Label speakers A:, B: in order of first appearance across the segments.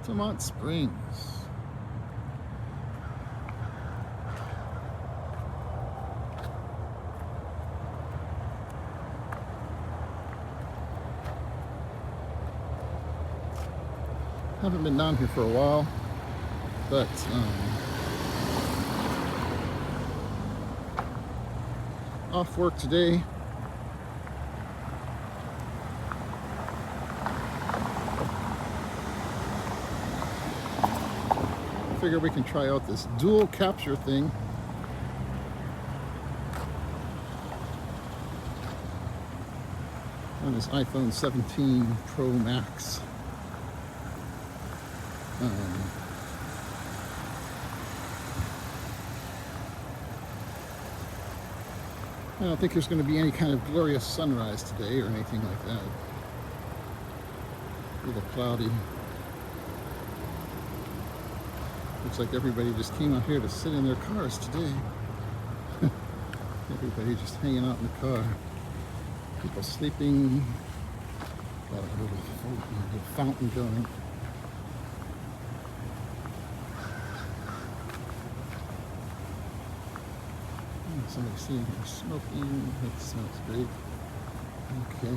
A: Altamont Springs. Haven't been down here for a while, but off work today. Figure we can try out this dual capture thing. On this iPhone 17 Pro Max. I don't think there's going to be any kind of glorious sunrise today or anything like that. A little cloudy. Looks like everybody just came out here to sit in their cars today. Everybody just hanging out in the car. People sleeping. Got a little fountain going. Somebody sitting here smoking. That sounds great. Okay.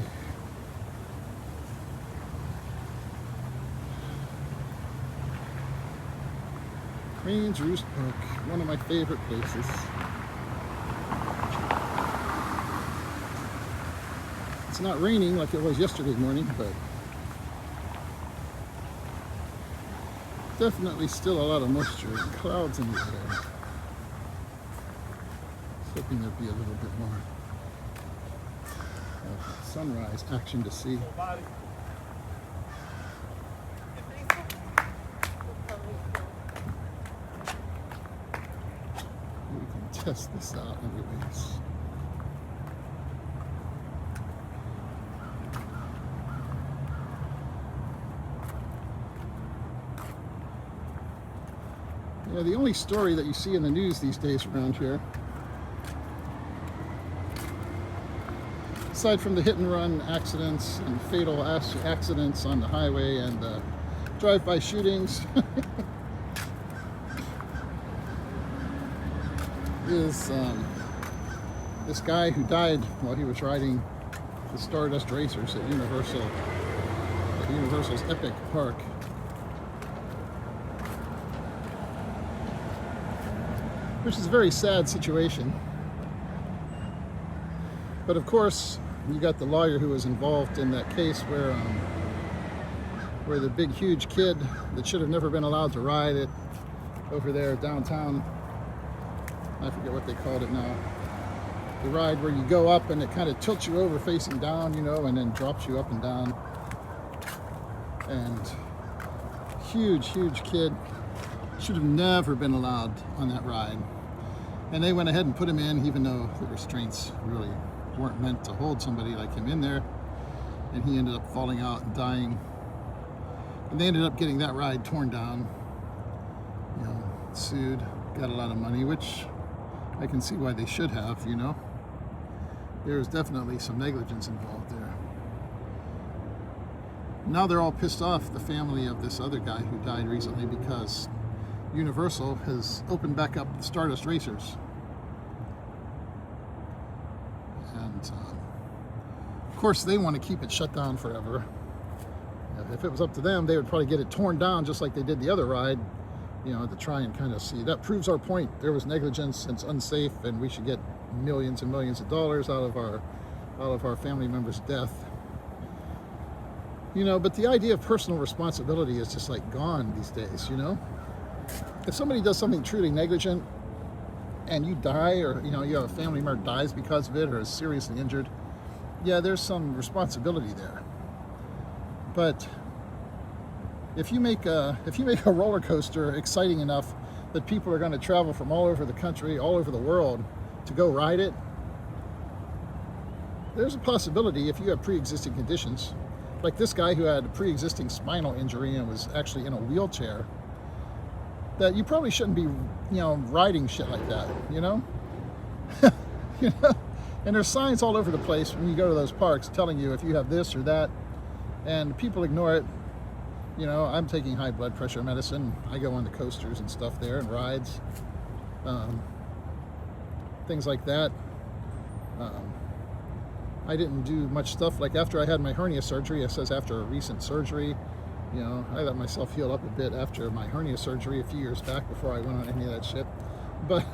A: Crane's Roost Park, one of my favorite places. It's not raining like it was yesterday morning, but definitely still a lot of moisture and clouds in the air. Hoping there'd be a little bit more sunrise action to see. We can test this out anyways. Yeah, the only story that you see in the news these days around here, aside from the hit and run accidents and fatal accidents on the highway and drive-by shootings, is this guy who died while he was riding the Stardust Racers at Universal's Epic Park. Which is a very sad situation. But of course, you got the lawyer who was involved in that case where the big, huge kid that should have never been allowed to ride it over there downtown, I forget what they called it now, the ride where you go up and it kind of tilts you over facing down, you know, and then drops you up and down. And huge, huge kid should have never been allowed on that ride. And they went ahead and put him in, even though the restraints really weren't meant to hold somebody like him in there. And he ended up falling out and dying. And they ended up getting that ride torn down, you know, sued, got a lot of money, which I can see why they should have, you know. There was definitely some negligence involved there. Now they're all pissed off, the family of this other guy who died recently, because Universal has opened back up the Stardust Racers. And of course they want to keep it shut down forever. If it was up to them, they would probably get it torn down just like they did the other ride, you know, to try and kind of see. That proves our point. There was negligence, it's unsafe, and we should get millions and millions of dollars out of our family members' death. You know, but the idea of personal responsibility is just like gone these days, you know? If somebody does something truly negligent and you die, or, you know, you have a family member dies because of it or is seriously injured, yeah, there's some responsibility there. But if you make a roller coaster exciting enough that people are going to travel from all over the country, all over the world to go ride it, there's a possibility, if you have pre-existing conditions, like this guy who had a pre-existing spinal injury and was actually in a wheelchair, that you probably shouldn't be, you know, riding shit like that, you know? You know? And there's signs all over the place when you go to those parks telling you if you have this or that, and people ignore it. You know, I'm taking high blood pressure medicine. I go on the coasters and stuff there and rides, things like that. I didn't do much stuff. Like after I had my hernia surgery, it says after a recent surgery, you know, I let myself heal up a bit after my hernia surgery a few years back before I went on any of that shit. But,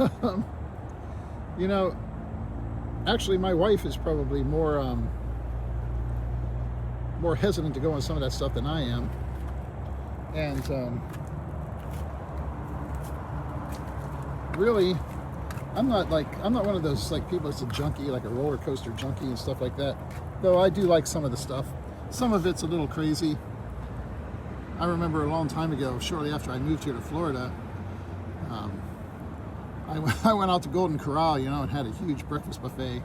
A: you know, actually my wife is probably more hesitant to go on some of that stuff than I am. And really, I'm not one of those like people that's a junkie, like a roller coaster junkie and stuff like that. Though I do like some of the stuff. Some of it's a little crazy. I remember a long time ago, shortly after I moved here to Florida, I went out to Golden Corral, you know, and had a huge breakfast buffet.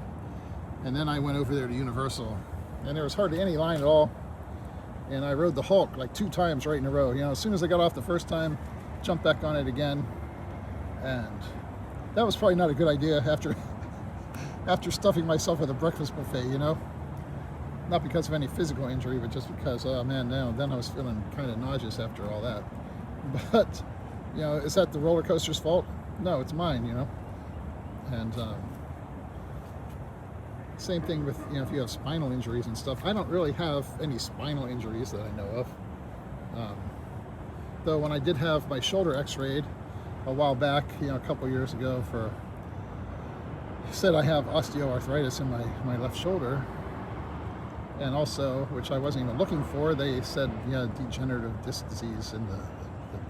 A: And then I went over there to Universal, and there was hardly any line at all. And I rode the Hulk like 2 times right in a row. You know, as soon as I got off the first time, jumped back on it again. And that was probably not a good idea after stuffing myself with a breakfast buffet, you know? Not because of any physical injury, but just because, oh man, then I was feeling kind of nauseous after all that. But, you know, is that the roller coaster's fault? No, it's mine, you know? And same thing with, you know, if you have spinal injuries and stuff. I don't really have any spinal injuries that I know of. Though when I did have my shoulder x-rayed a while back, you know, a couple years ago, said I have osteoarthritis in my left shoulder. And also, which I wasn't even looking for, they said, yeah, degenerative disc disease in the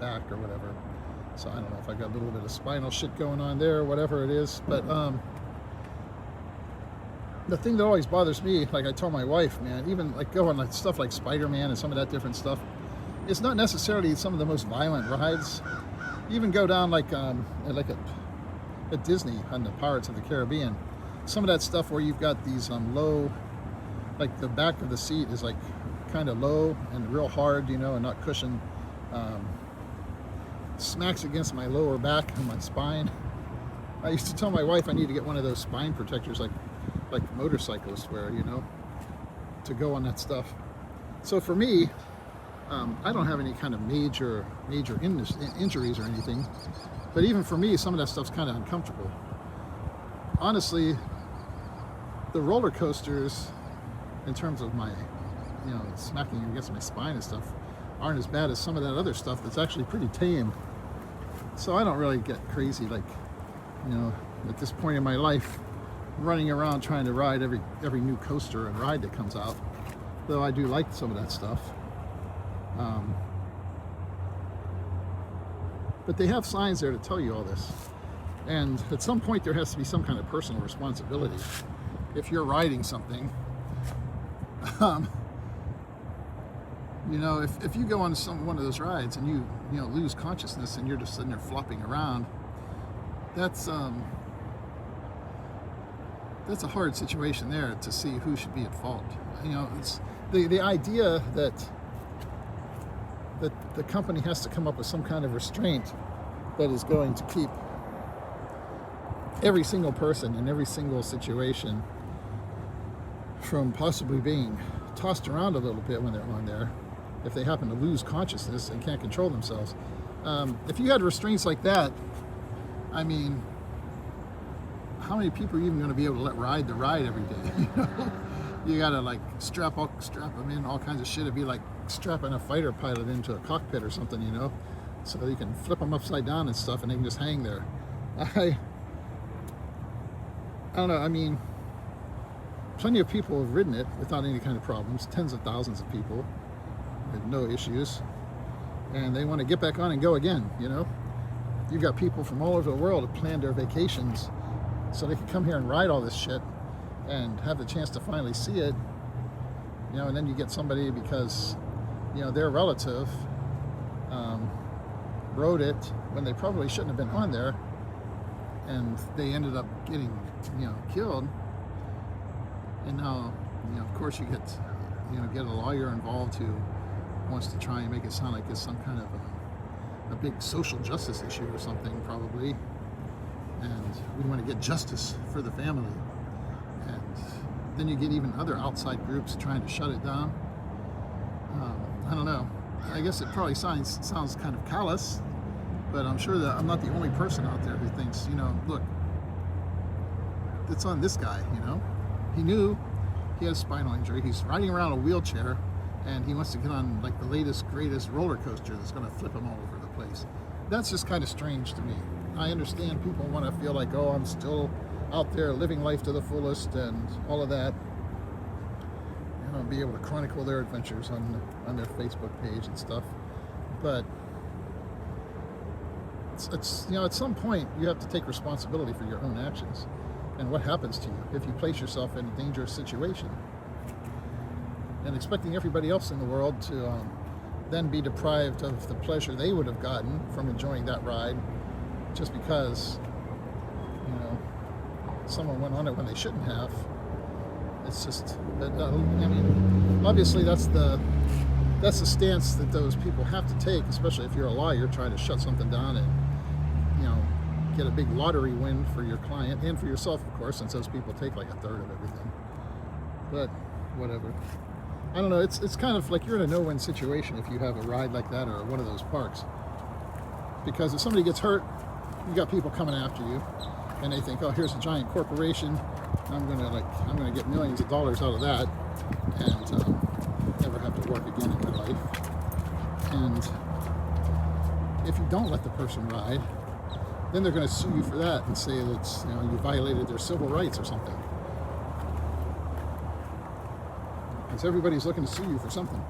A: back or whatever. So I don't know if I got a little bit of spinal shit going on there or whatever it is. But the thing that always bothers me, like I told my wife, man, even like going like stuff like Spider-Man and some of that different stuff, it's not necessarily some of the most violent rides. Even go down like at Disney on the Pirates of the Caribbean, some of that stuff where you've got these low, like the back of the seat is like kind of low and real hard, you know, and not cushioned. Smacks against my lower back and my spine. I used to tell my wife I need to get one of those spine protectors like motorcyclists wear, you know, to go on that stuff. So for me, I don't have any kind of major injuries or anything, but even for me, some of that stuff's kind of uncomfortable. Honestly, the roller coasters, in terms of my, you know, smacking against my spine and stuff, aren't as bad as some of that other stuff that's actually pretty tame. So I don't really get crazy, like, you know, at this point in my life, running around trying to ride every new coaster and ride that comes out. Though I do like some of that stuff. But they have signs there to tell you all this. And at some point there has to be some kind of personal responsibility. If you're riding something, you know, if you go on one of those rides and you lose consciousness and you're just sitting there flopping around, that's a hard situation there to see who should be at fault. You know, it's the idea that the company has to come up with some kind of restraint that is going to keep every single person in every single situation from possibly being tossed around a little bit when they're on there, if they happen to lose consciousness and can't control themselves. If you had restraints like that, I mean, how many people are even going to be able to let ride the ride every day? You know, you gotta like strap them in all kinds of shit. It'd be like strapping a fighter pilot into a cockpit or something, you know, so you can flip them upside down and stuff, and they can just hang there. I don't know. I mean, plenty of people have ridden it without any kind of problems. Tens of thousands of people with no issues, and they want to get back on and go again. You know, you've got people from all over the world that planned their vacations so they could come here and ride all this shit and have the chance to finally see it. You know, and then you get somebody because, you know, their relative rode it when they probably shouldn't have been on there, and they ended up getting, you know, killed. And now, you know, of course you get a lawyer involved who wants to try and make it sound like it's some kind of a big social justice issue or something, probably. And we want to get justice for the family. And then you get even other outside groups trying to shut it down. I don't know. I guess it probably sounds kind of callous, but I'm sure that I'm not the only person out there who thinks, look, it's on this guy, He knew he has spinal injury. He's riding around a wheelchair, and he wants to get on like the latest, greatest roller coaster that's going to flip him all over the place. That's just kind of strange to me. I understand people want to feel like, oh, I'm still out there living life to the fullest and all of that. Be able to chronicle their adventures on their Facebook page and stuff. But it's at some point you have to take responsibility for your own actions and what happens to you if you place yourself in a dangerous situation. And expecting everybody else in the world to then be deprived of the pleasure they would have gotten from enjoying that ride just because someone went on it when they shouldn't have. It's just, obviously that's the stance that those people have to take, especially if you're a lawyer trying to shut something down and get a big lottery win for your client and for yourself, of course, since those people take like a third of everything. But whatever. I don't know. It's kind of like you're in a no-win situation if you have a ride like that or one of those parks, because if somebody gets hurt, you got people coming after you, and they think, oh, here's a giant corporation. I'm gonna get millions of dollars out of that, and never have to work again in my life. And if you don't let the person ride, then they're going to sue you for that and say that you violated their civil rights or something. Because everybody's looking to sue you for something.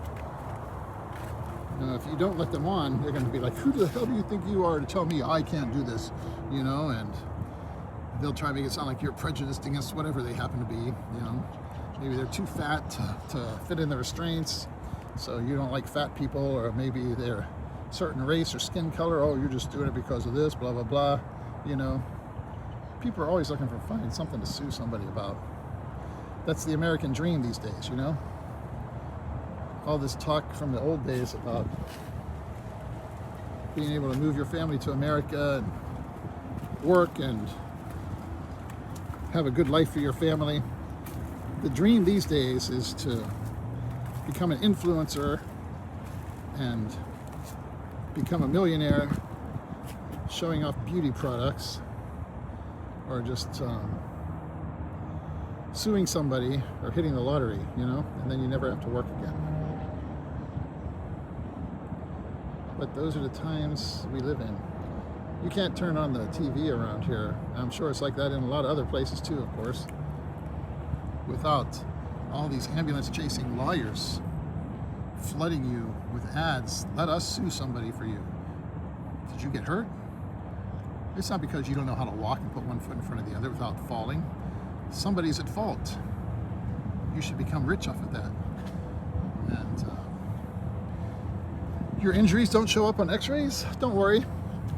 A: If you don't let them on, they're going to be like, "Who the hell do you think you are to tell me I can't do this?" And they'll try to make it sound like you're prejudiced against whatever they happen to be. Maybe they're too fat to fit in the restraints, so you don't like fat people, or maybe they're a certain race or skin color. Oh, you're just doing it because of this, blah, blah, blah. People are always looking for finding something to sue somebody about. That's the American dream these days, All this talk from the old days about being able to move your family to America and work and have a good life for your family. The dream these days is to become an influencer and become a millionaire showing off beauty products, or just suing somebody or hitting the lottery, and then you never have to work again. But those are the times we live in. You can't turn on the TV around here. I'm sure it's like that in a lot of other places too, of course, without all these ambulance chasing lawyers flooding you with ads. Let us sue somebody for you. Did you get hurt? It's not because you don't know how to walk and put one foot in front of the other without falling. Somebody's at fault. You should become rich off of that. And your injuries don't show up on x-rays? Don't worry.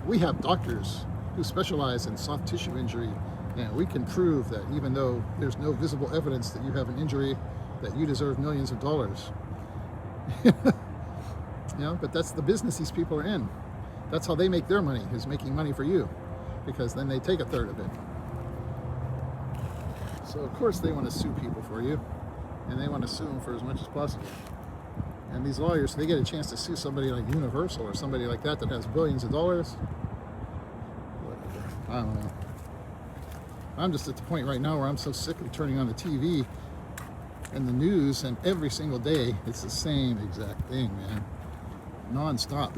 A: We have doctors who specialize in soft tissue injury, and we can prove that even though there's no visible evidence that you have an injury, that you deserve millions of dollars. But that's the business these people are in. That's how they make their money, is making money for you, because then they take a third of it. So of course they want to sue people for you, and they want to sue them for as much as possible. And these lawyers, they get a chance to sue somebody like Universal or somebody like that has billions of dollars. Whatever. I don't know. I'm just at the point right now where I'm so sick of turning on the TV and the news, and every single day it's the same exact thing, man. Non-stop.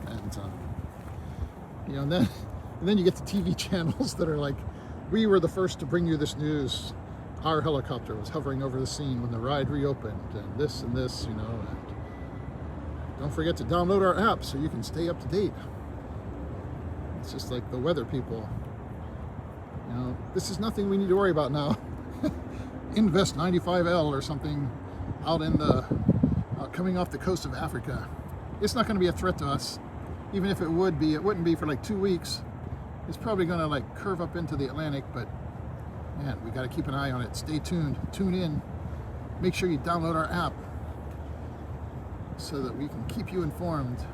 A: And and then you get the TV channels that are like, we were the first to bring you this news. Our helicopter was hovering over the scene when the ride reopened, and this, and don't forget to download our app so you can stay up to date. It's just like the weather people. This is nothing we need to worry about now. Invest 95L or something out in the coming off the coast of Africa. It's not going to be a threat to us. Even if it would be, it wouldn't be for like 2 weeks. It's probably going to like curve up into the Atlantic, but man, we got to keep an eye on it. Stay tuned. Tune in. Make sure you download our app so that we can keep you informed.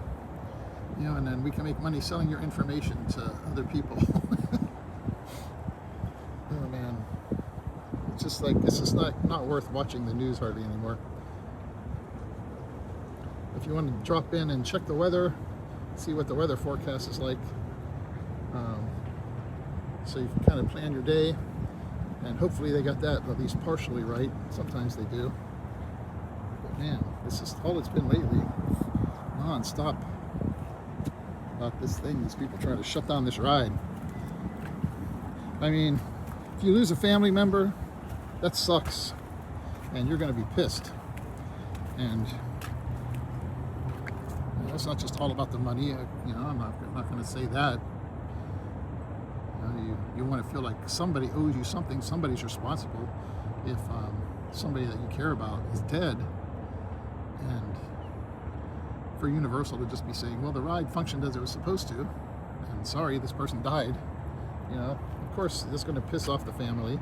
A: And then we can make money selling your information to other people. Oh man, it's just like, it's just not worth watching the news hardly anymore. if you want to drop in and check the weather, see what the weather forecast is like, so you can kind of plan your day, and hopefully they got that at least partially right. Sometimes they do, but man, this is all it's been lately, non-stop about this thing. These people trying to shut down this ride. I mean, if you lose a family member, that sucks, and you're going to be pissed. And you know, it's not just all about the money. You know, I'm not going to say that. You want to feel like somebody owes you something. Somebody's responsible. If somebody that you care about is dead, and for Universal to just be saying, well, the ride functioned as it was supposed to, and sorry, this person died, you know, of course, this is going to piss off the family.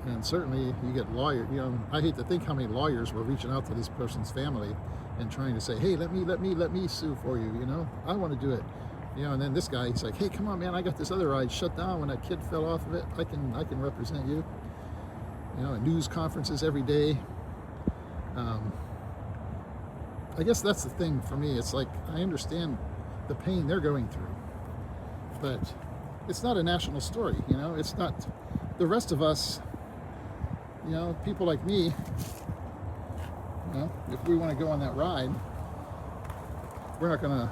A: And certainly you get lawyers, you know, I hate to think how many lawyers were reaching out to this person's family and trying to say, hey, let me sue for you, you know, I want to do it. You know, and then this guy, he's like, hey, come on, man, I got this other ride shut down when that kid fell off of it. I can represent you. You know, at news conferences every day. I guess that's the thing for me. It's like, I understand the pain they're going through, but it's not a national story, you know? It's not the rest of us, you know, people like me, you know, if we want to go on that ride, we're not going to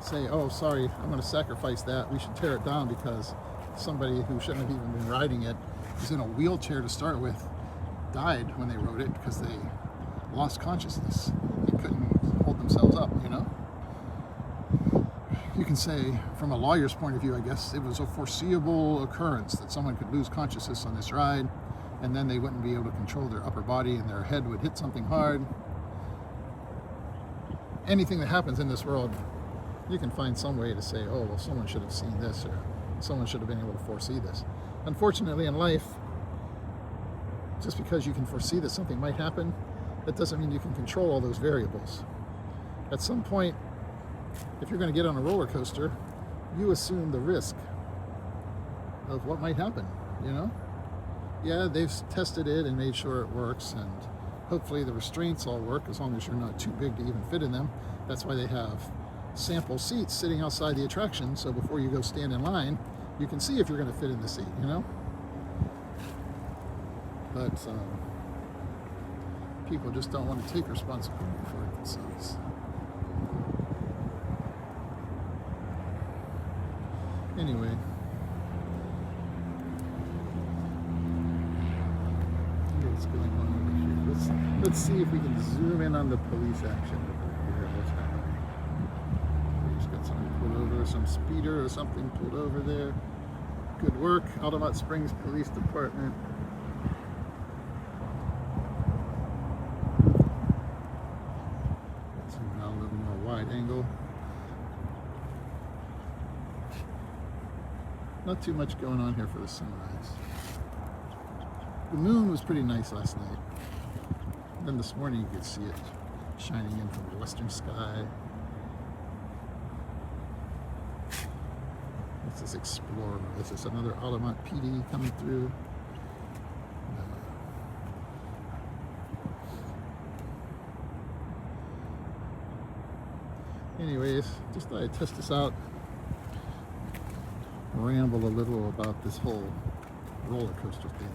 A: say, oh, sorry, I'm going to sacrifice that. We should tear it down because somebody who shouldn't have even been riding it, is in a wheelchair to start with, died when they rode it because they lost consciousness and couldn't hold themselves up, you know? You can say, from a lawyer's point of view, I guess, it was a foreseeable occurrence that someone could lose consciousness on this ride, and then they wouldn't be able to control their upper body and their head would hit something hard. Anything that happens in this world, you can find some way to say, oh, well, someone should have seen this, or someone should have been able to foresee this. Unfortunately, in life, just because you can foresee that something might happen, that doesn't mean you can control all those variables. At some point, if you're going to get on a roller coaster, you assume the risk of what might happen, you know? Yeah, they've tested it and made sure it works, and hopefully the restraints all work as long as you're not too big to even fit in them. That's why they have sample seats sitting outside the attraction, so before you go stand in line, you can see if you're going to fit in the seat, you know? But people just don't want to take responsibility for it themselves. Anyway, what's going on over here? Let's see if we can zoom in on the police action over here. What's happening? We just got somebody pulled over, some speeder or something pulled over there. Good work, Altamont Springs Police Department. Zoom out a little more wide angle. Not too much going on here for the sunrise. The moon was pretty nice last night. And then this morning you could see it shining in from the western sky. What's this Explorer? Is this another Altamont PD coming through? Anyways, just thought I'd test this out. Ramble a little about this whole roller coaster thing.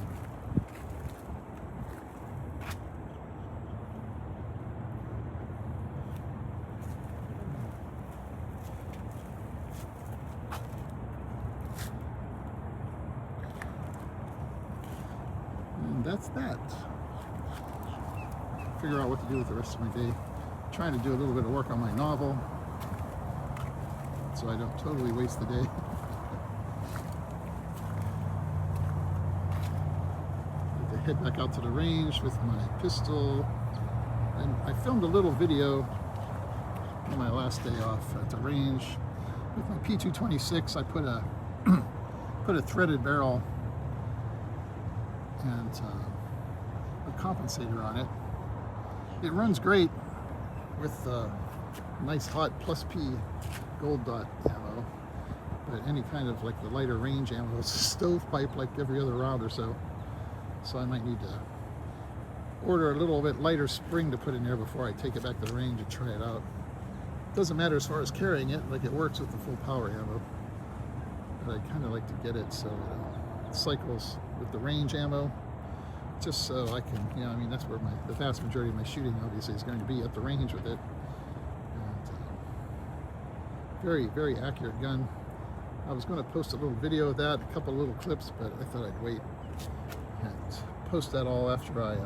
A: And that's that. Figure out what to do with the rest of my day. Trying to do a little bit of work on my novel so I don't totally waste the day. Head back out to the range with my pistol, and I filmed a little video on my last day off at the range with my P226. I put a threaded barrel and a compensator on it. It runs great with nice hot plus P gold dot ammo, but any kind of like the lighter range ammo is a stovepipe like every other round or so. So I might need to order a little bit lighter spring to put in there before I take it back to the range and try it out. Doesn't matter as far as carrying it, like it works with the full power ammo. But I kind of like to get it so it cycles with the range ammo, just so I can, I mean, that's where the vast majority of my shooting obviously is going to be, at the range with it. And, very, very accurate gun. I was going to post a little video of that, a couple little clips, but I thought I'd wait and post that all after I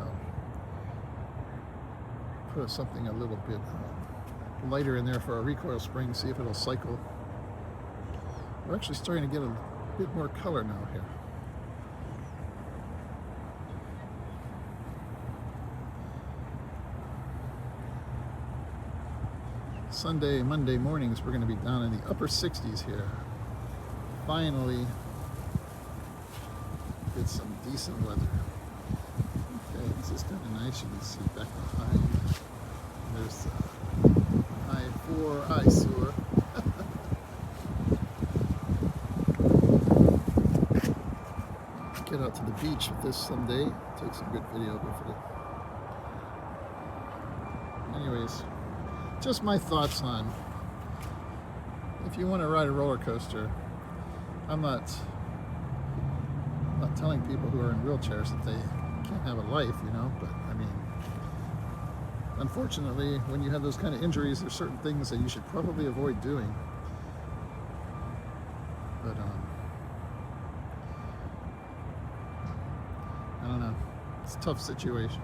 A: put something a little bit lighter in there for a recoil spring, see if it'll cycle. We're actually starting to get a bit more color now here. Sunday, Monday mornings, we're going to be down in the upper 60s here. Finally, get some decent weather. Okay, this is kind of nice. You can see back behind. There's the I-4 eyesore. Get out to the beach with this someday. Take some good video, hopefully. Anyways, just my thoughts on, if you want to ride a roller coaster, I'm not telling people who are in wheelchairs that they can't have a life, but I mean, unfortunately, when you have those kind of injuries, there's certain things that you should probably avoid doing. But I don't know, it's a tough situation.